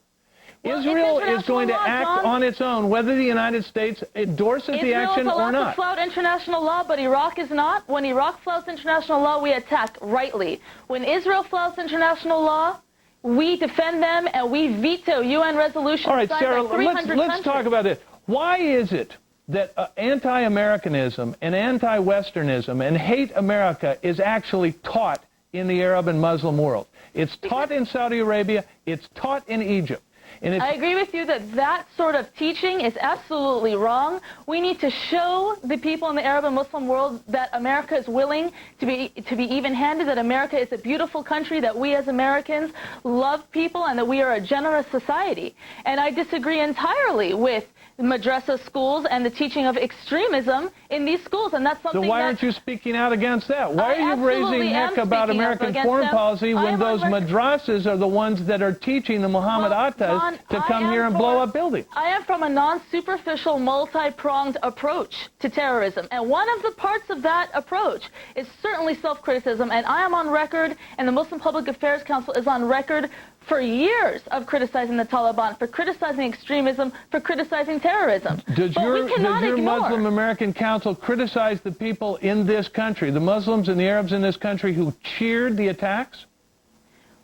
Israel is going to act on its own, whether the United States endorses the action or not. Israel is allowed to flout international law, but Iraq is not. When Iraq flouts international law, we attack rightly. When Israel flouts international law, we defend them and we veto UN resolutions. All right, signed Sarah, by 300 let's talk about this. Why is it that anti-Americanism and anti-Westernism and hate America is actually taught in the Arab and Muslim world? It's taught in Saudi Arabia. It's taught in Egypt. And I agree with you that that sort of teaching is absolutely wrong. We need to show the people in the Arab and Muslim world that America is willing to be even-handed, that America is a beautiful country, that we as Americans love people, and that we are a generous society. And I disagree entirely with madrasa schools and the teaching of extremism in these schools, and that's something. So why aren't you speaking out against that? Why are you raising heck about American foreign policy when those madrasas are the ones that are teaching the Muhammad Attas to come here and blow up buildings? I am from a non-superficial, multi-pronged approach to terrorism, and one of the parts of that approach is certainly self-criticism, and I am on record, and the Muslim Public Affairs Council is on record for years of criticizing the Taliban, for criticizing extremism, for criticizing terrorism. Does your Muslim American Council criticize the people in this country, the Muslims and the Arabs in this country who cheered the attacks?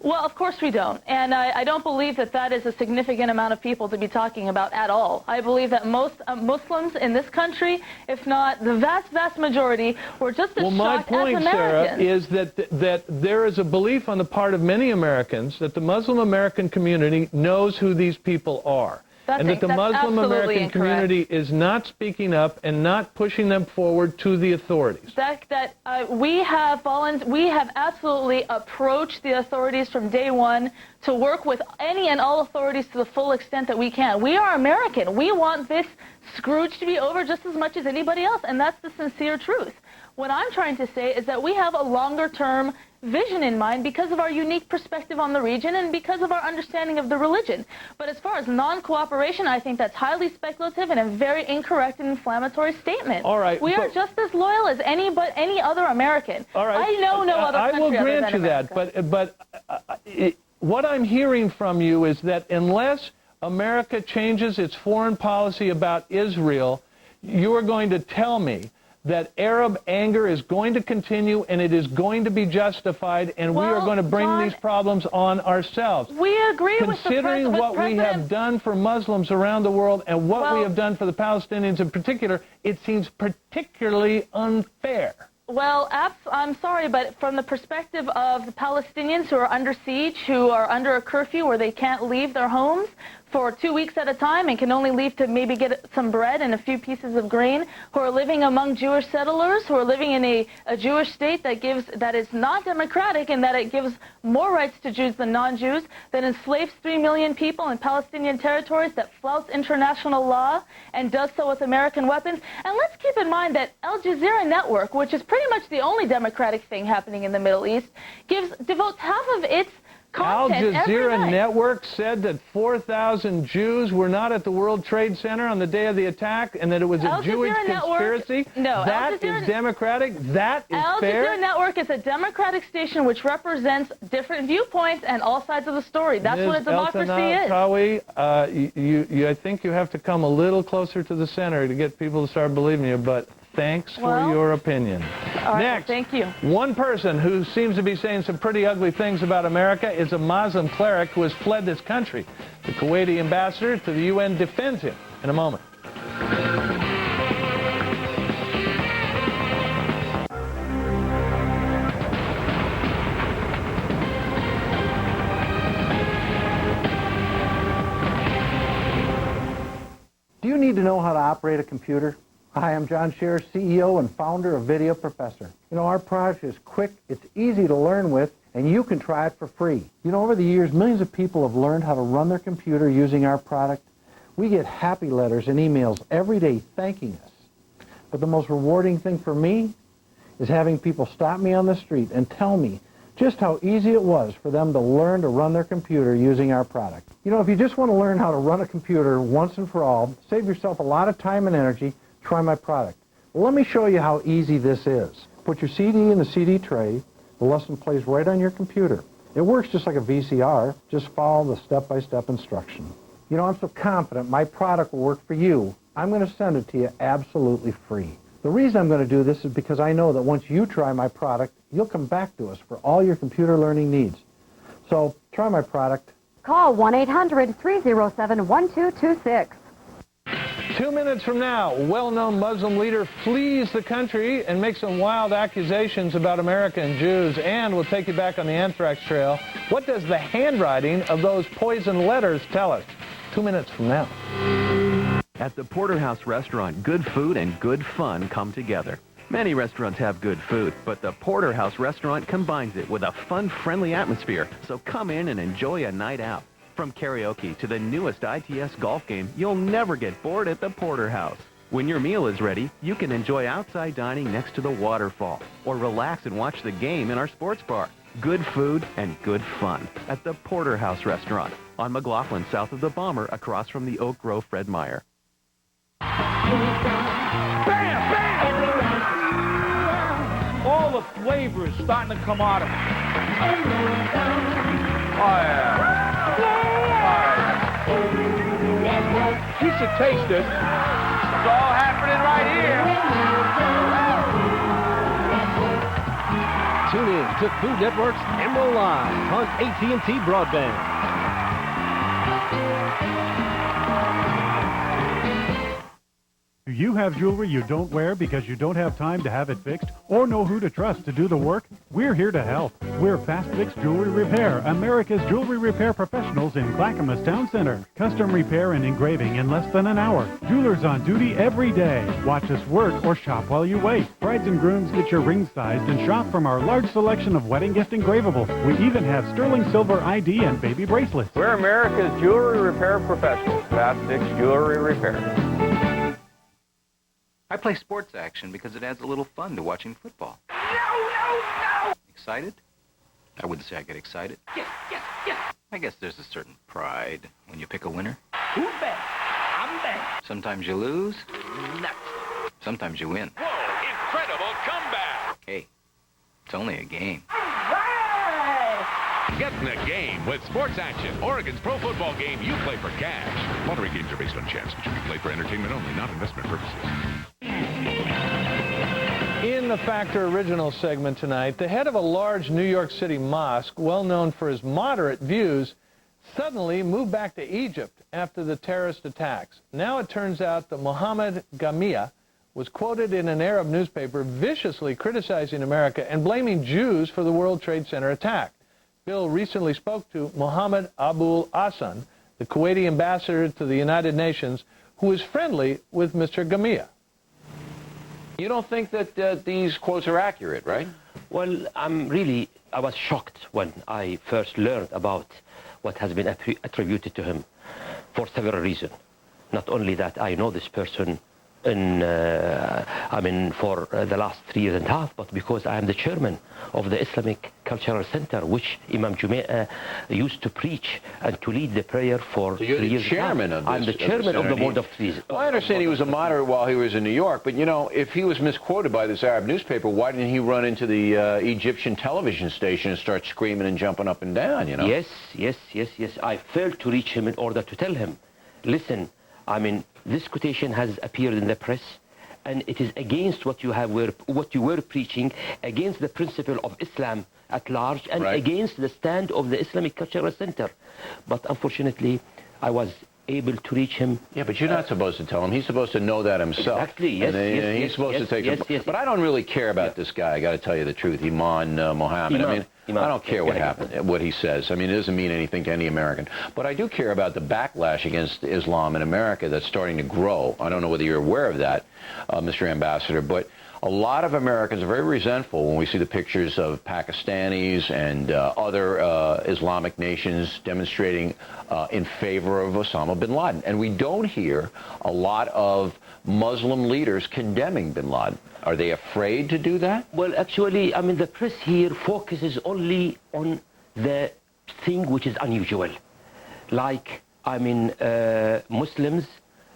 Well, of course we don't. And I don't believe that that is a significant amount of people to be talking about at all. I believe that most Muslims in this country, if not the vast, vast majority, were just as shocked as Americans. Well, my point, Sarah, is that there is a belief on the part of many Americans that the Muslim American community knows who these people are. And that the Muslim American community is not speaking up and not pushing them forward to the authorities. We have absolutely approached the authorities from day one to work with any and all authorities to the full extent that we can. We are American. We want this Scrooge to be over just as much as anybody else, and that's the sincere truth. What I'm trying to say is that we have a longer-term vision in mind because of our unique perspective on the region and because of our understanding of the religion. But as far as non-cooperation, I think that's highly speculative and a very incorrect and inflammatory statement. All right, we are just as loyal as any other American. All right, I know no other country. I will grant you that, but what I'm hearing from you is that unless America changes its foreign policy about Israel, you are going to tell me that Arab anger is going to continue and it is going to be justified, and we are going to bring these problems on ourselves. We agree Considering what we have done for Muslims around the world and what we have done for the Palestinians in particular, it seems particularly unfair. Well, I'm sorry, but from the perspective of the Palestinians who are under siege, who are under a curfew where they can't leave their homes for 2 weeks at a time and can only leave to maybe get some bread and a few pieces of grain, who are living among Jewish settlers, who are living in a Jewish state that is not democratic and that it gives more rights to Jews than non-Jews, that enslaves 3 million people in Palestinian territories, that flouts international law and does so with American weapons. And let's keep in mind that Al Jazeera Network, which is pretty much the only democratic thing happening in the Middle East, devotes half of its content Al every Jazeera night. Network said that 4,000 Jews were not at the World Trade Center on the day of the attack and that it was a Al Jewish Jazeera conspiracy. Network, no, That is democratic. That is Al fair. Jazeera Network is a democratic station which represents different viewpoints and all sides of the story. That's what a democracy is. Tawi, I think you have to come a little closer to the center to get people to start believing you, but thanks for your opinion. All right, Next, thank you. one person who seems to be saying some pretty ugly things about America is a Muslim cleric who has fled this country. The Kuwaiti ambassador to the UN defends him in a moment. Do you need to know how to operate a computer? Hi, I'm John Scherer, CEO and founder of Video Professor. You know, our product is quick, it's easy to learn with, and you can try it for free. You know, over the years, millions of people have learned how to run their computer using our product. We get happy letters and emails every day thanking us. But the most rewarding thing for me is having people stop me on the street and tell me just how easy it was for them to learn to run their computer using our product. You know, if you just want to learn how to run a computer once and for all, save yourself a lot of time and energy, try my product. Well, let me show you how easy this is. Put your CD in the CD tray. The lesson plays right on your computer. It works just like a VCR. Just follow the step-by-step instruction. You know, I'm so confident my product will work for you, I'm going to send it to you absolutely free. The reason I'm going to do this is because I know that once you try my product, you'll come back to us for all your computer learning needs. So try my product. Call 1-800-307-1226. 2 minutes from now, a well-known Muslim leader flees the country and makes some wild accusations about America and Jews, and we'll take you back on the anthrax trail. What does the handwriting of those poisoned letters tell us? 2 minutes from now. At the Porterhouse Restaurant, good food and good fun come together. Many restaurants have good food, but the Porterhouse Restaurant combines it with a fun, friendly atmosphere. So come in and enjoy a night out. From karaoke to the newest ITS golf game, you'll never get bored at the Porterhouse. When your meal is ready, you can enjoy outside dining next to the waterfall or relax and watch the game in our sports bar. Good food and good fun at the Porterhouse Restaurant on McLaughlin, south of the Bomber, across from the Oak Grove Fred Meyer. Bam! Bam! All the flavors starting to come out of it. Oh, yeah. You should taste this. It's all happening right here. Tune in to Food Network's Emerald Live on AT&T Broadband. Do you have jewelry you don't wear because you don't have time to have it fixed or know who to trust to do the work? We're here to help. We're Fast Fix Jewelry Repair, America's jewelry repair professionals in Clackamas Town Center. Custom repair and engraving in less than an hour. Jewelers on duty every day. Watch us work or shop while you wait. Brides and grooms get your ring sized and shop from our large selection of wedding gift engravables. We even have sterling silver ID and baby bracelets. We're America's jewelry repair professionals. Fast Fix Jewelry Repair. I play sports action because it adds a little fun to watching football. No! Excited? I wouldn't say I get excited. Yes! I guess there's a certain pride when you pick a winner. Who's back? I'm back. Sometimes you lose. Nuts. Sometimes you win. Whoa, incredible comeback! Hey, it's only a game. Get in the game with Sports Action, Oregon's pro football game you play for cash. Lottery games are based on chance, but should be played for entertainment only, not investment purposes. In the Factor Original segment tonight, the head of a large New York City mosque, well known for his moderate views, suddenly moved back to Egypt after the terrorist attacks. Now it turns out that Mohammed Gamia was quoted in an Arab newspaper viciously criticizing America and blaming Jews for the World Trade Center attack. Bill recently spoke to Mohammed Abul Hassan, the Kuwaiti ambassador to the United Nations, who is friendly with Mr. Gamia. You don't think that these quotes are accurate, right? Well, I was shocked when I first learned about what has been attributed to him for several reasons. Not only that I know this person for the last 3 years and a half, but because I am the chairman of the Islamic Cultural Center, which Imam Jumeirah used to preach and to lead the prayer for 3 years. Chairman of this, I'm the chairman of the board of trustees. Well, I understand he was a moderate while he was in New York, but you know, if he was misquoted by this Arab newspaper, why didn't he run into the Egyptian television station and start screaming and jumping up and down, you know? Yes. I failed to reach him in order to tell him, listen, this quotation has appeared in the press, and it is against what you were preaching, against the principle of Islam at large, and against the stand of the Islamic Cultural Center. But unfortunately, I was able to reach him. Yeah, but you're not supposed to tell him. He's supposed to know that himself. Exactly, yes, he's supposed to take it. But I don't really care about this guy, I got to tell you the truth, Iman Mohammed. I don't care what happened, what he says. It doesn't mean anything to any American. But I do care about the backlash against Islam in America that's starting to grow. I don't know whether you're aware of that, Mr. Ambassador, but a lot of Americans are very resentful when we see the pictures of Pakistanis and other Islamic nations demonstrating in favor of Osama bin Laden. And we don't hear a lot of Muslim leaders condemning bin Laden. Are they afraid to do that? Well, actually, the press here focuses only on the thing which is unusual. Like, Muslims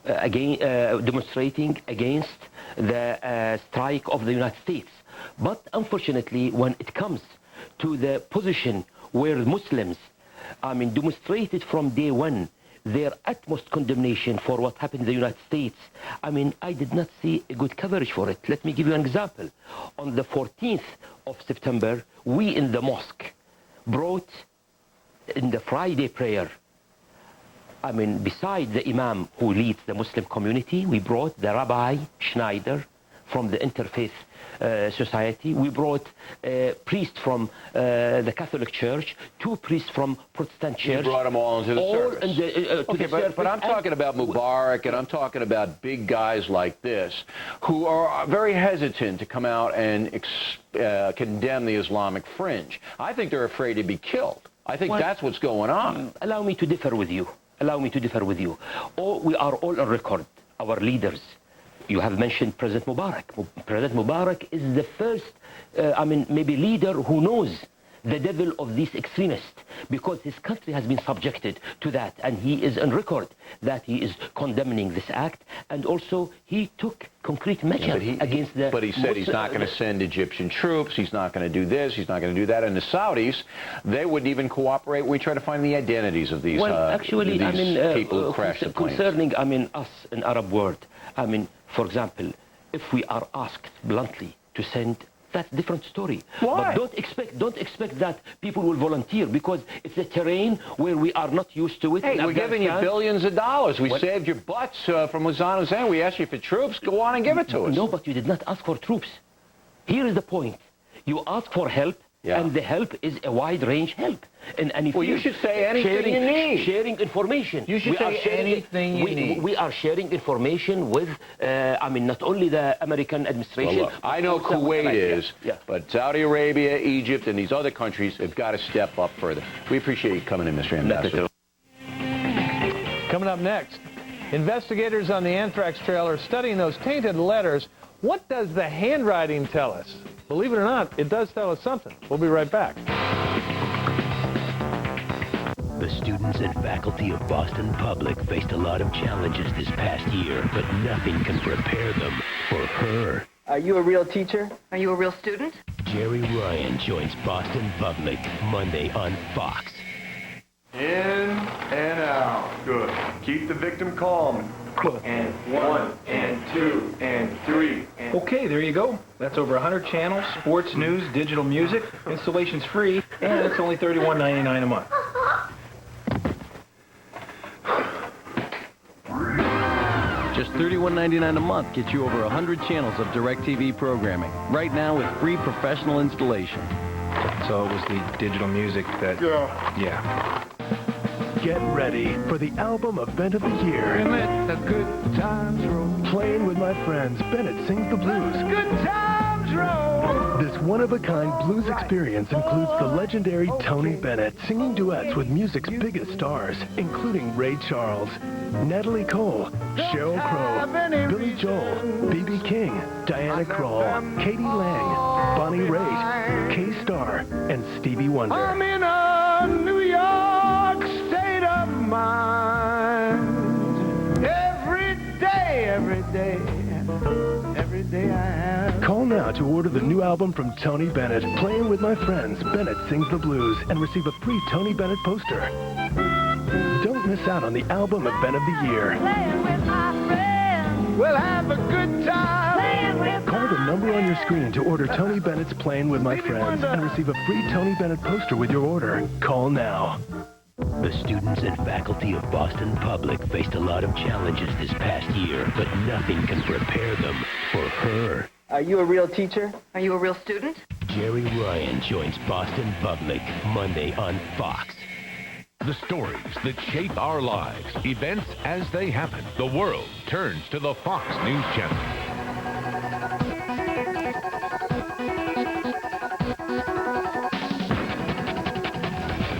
demonstrating against the strike of the United States. But unfortunately, when it comes to the position where Muslims, demonstrated from day one their utmost condemnation for what happened in the United States, I did not see a good coverage for it. Let me give you an example. On the 14th of September, we in the mosque brought in the Friday prayer, beside the Imam who leads the Muslim community, we brought the Rabbi Schneider from the Interfaith Society. We brought a priest from the Catholic Church, 2 priests from Protestant Church. You brought them all into the service. But I'm talking about Mubarak, and I'm talking about big guys like this who are very hesitant to come out and condemn the Islamic fringe. I think they're afraid to be killed. I think that's what's going on. Allow me to differ with you. We are all on record, our leaders. You have mentioned President Mubarak. President Mubarak is the first, maybe leader who knows the devil of these extremists, because his country has been subjected to that, and he is on record that he is condemning this act, and also he took concrete measures against the... But he said he's not going to send Egyptian troops, he's not going to do this, he's not going to do that, and the Saudis, they wouldn't even cooperate when we try to find the identities of these, people who crashed the planes. Concerning, us in Arab world, for example, if we are asked bluntly to send, that's a different story. Why? But don't expect that people will volunteer, because it's a terrain where we are not used to it. Hey, we're giving you billions of dollars. We saved your butts from Saddam Hussein. We asked you for troops. Go on and give it to us. No, but you did not ask for troops. Here is the point. You ask for help, and the help is a wide-range help. Well, you should say anything you need. Sharing information. You should say anything you need. We are sharing information with, not only the American administration. Well, look, I know Kuwait is, but Saudi Arabia, Egypt, and these other countries have got to step up further. We appreciate you coming in, Mr. Ambassador. Coming up next, investigators on the anthrax trail are studying those tainted letters. What does the handwriting tell us? Believe it or not, it does tell us something. We'll be right back. The students and faculty of Boston Public faced a lot of challenges this past year, but nothing can prepare them for her. Are you a real teacher? Are you a real student? Jerry Ryan joins Boston Public Monday on Fox. In and out. Good. Keep the victim calm. And 1, and 2, and 3. And okay, there you go. That's over 100 channels, sports, news, digital music. Installation's free, and it's only $31.99 a month. Just $31.99 a month gets you over 100 channels of DirecTV programming. Right now with free professional installation. So it was the digital music that... Yeah. Get ready for the album event of the year. let the good times roll. Playing with my friends, Bennett Sings the Blues. Good times roll. This one-of-a-kind blues experience includes the legendary Tony Bennett singing duets with music's biggest stars, including Ray Charles. Natalie Cole, Sheryl Crow, Billy Joel, B.B. King, Diana Krall, Katie Lang, Bonnie Raitt, K-Star, and Stevie Wonder. I'm in a New York state of mind. Every day I have. Call now to order the new album from Tony Bennett, Playing With My Friends, Bennett Sings the Blues, and receive a free Tony Bennett poster. Don't miss out on the album event of the year. Playing with my friends. We'll have a good time. Call the number on your screen to order Tony Bennett's Playing With My Friends and receive a free Tony Bennett poster with your order. Call now. The students and faculty of Boston Public faced a lot of challenges this past year, but nothing can prepare them for her. Are you a real teacher? Are you a real student? Jerry Ryan joins Boston Public Monday on Fox. The stories that shape our lives, events as they happen. The world turns to the Fox News Channel.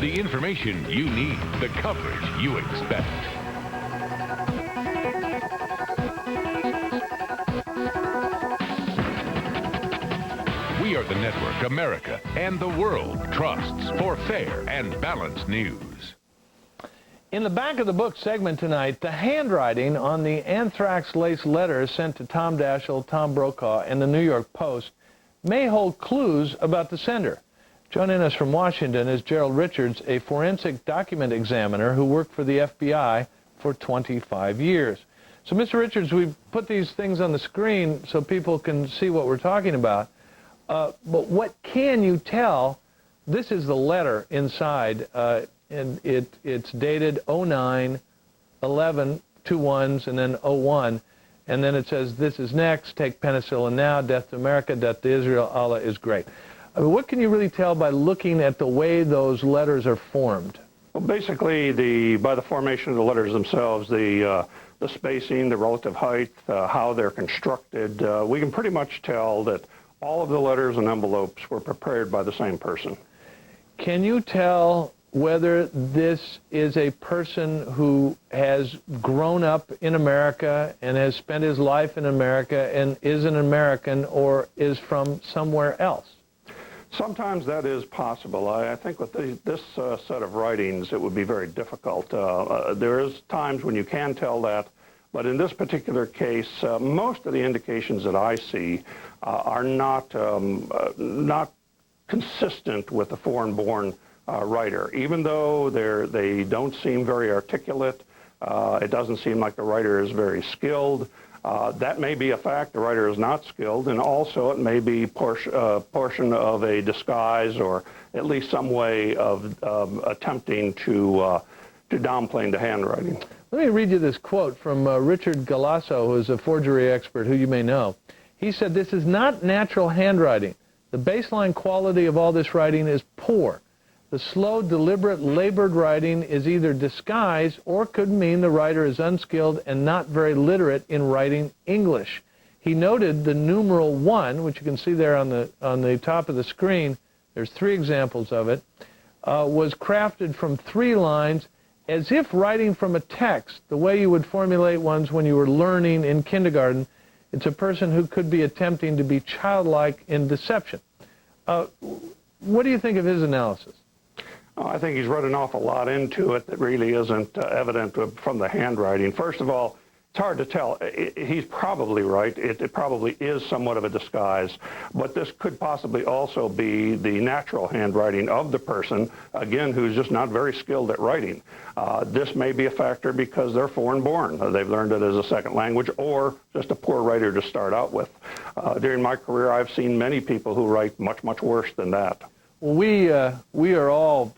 The information you need, the coverage you expect. We are the network America and the world trusts for fair and balanced news. In the back of the book segment tonight, the handwriting on the anthrax-laced letters sent to Tom Daschle, Tom Brokaw, and the New York Post may hold clues about the sender. Joining us from Washington is Gerald Richards, a forensic document examiner who worked for the FBI for 25 years. So, Mr. Richards, we've put these things on the screen so people can see what we're talking about. But what can you tell? This is the letter inside, and it's dated 09/11, 2 1s, and then 01. And then it says, this is next, take penicillin now, death to America, death to Israel, Allah is great. I mean, what can you really tell by looking at the way those letters are formed? Well, basically, by the formation of the letters themselves, the spacing, the relative height, how they're constructed, we can pretty much tell that all of the letters and envelopes were prepared by the same person. Can you tell whether this is a person who has grown up in America and has spent his life in America and is an American or is from somewhere else? Sometimes that is possible. I think with this set of writings, it would be very difficult. There is times when you can tell that, but in this particular case, most of the indications that I see are not consistent with the foreign-born writer. Even though they don't seem very articulate, it doesn't seem like the writer is very skilled. That may be a fact. The writer is not skilled, and also it may be portion of a disguise or at least some way of attempting to downplay the handwriting. Let me read you this quote from Richard Galasso, who is a forgery expert who you may know. He said, "This is not natural handwriting. The baseline quality of all this writing is poor. The slow, deliberate, labored writing is either disguise or could mean the writer is unskilled and not very literate in writing English." He noted the numeral 1, which you can see there on the top of the screen. There's 3 examples of it. Was crafted from 3 lines as if writing from a text, the way you would formulate ones when you were learning in kindergarten. It's a person who could be attempting to be childlike in deception. What do you think of his analysis? Oh, I think he's read an awful lot into it that really isn't evident from the handwriting. First of all, it's hard to tell. He's probably right. It probably is somewhat of a disguise, but this could possibly also be the natural handwriting of the person, again, who's just not very skilled at writing. This may be a factor because they're foreign-born. They've learned it as a second language or just a poor writer to start out with. During my career, I've seen many people who write much, much worse than that. Well, we are all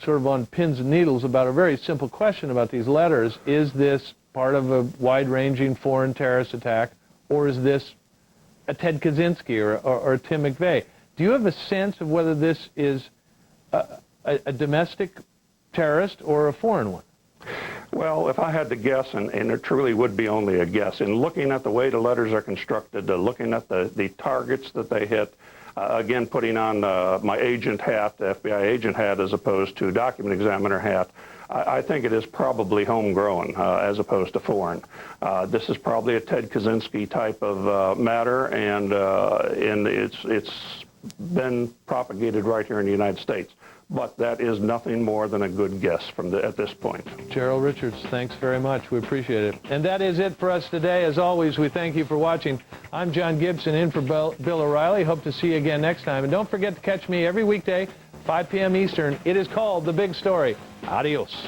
sort of on pins and needles about a very simple question about these letters. Is this part of a wide-ranging foreign terrorist attack, or is this a Ted Kaczynski or a Tim McVeigh? Do you have a sense of whether this is a domestic terrorist or a foreign one? Well, if I had to guess, and it truly would be only a guess, in looking at the way the letters are constructed, looking at the targets that they hit, again, putting on my agent hat, the FBI agent hat, as opposed to document examiner hat, I think it is probably homegrown as opposed to foreign. This is probably a Ted Kaczynski type of matter, and it's been propagated right here in the United States. But that is nothing more than a good guess at this point. Gerald Richards, thanks very much. We appreciate it. And that is it for us today. As always, we thank you for watching. I'm John Gibson in for Bill O'Reilly. Hope to see you again next time. And don't forget to catch me every weekday, 5 p.m. Eastern. It is called The Big Story. Adios.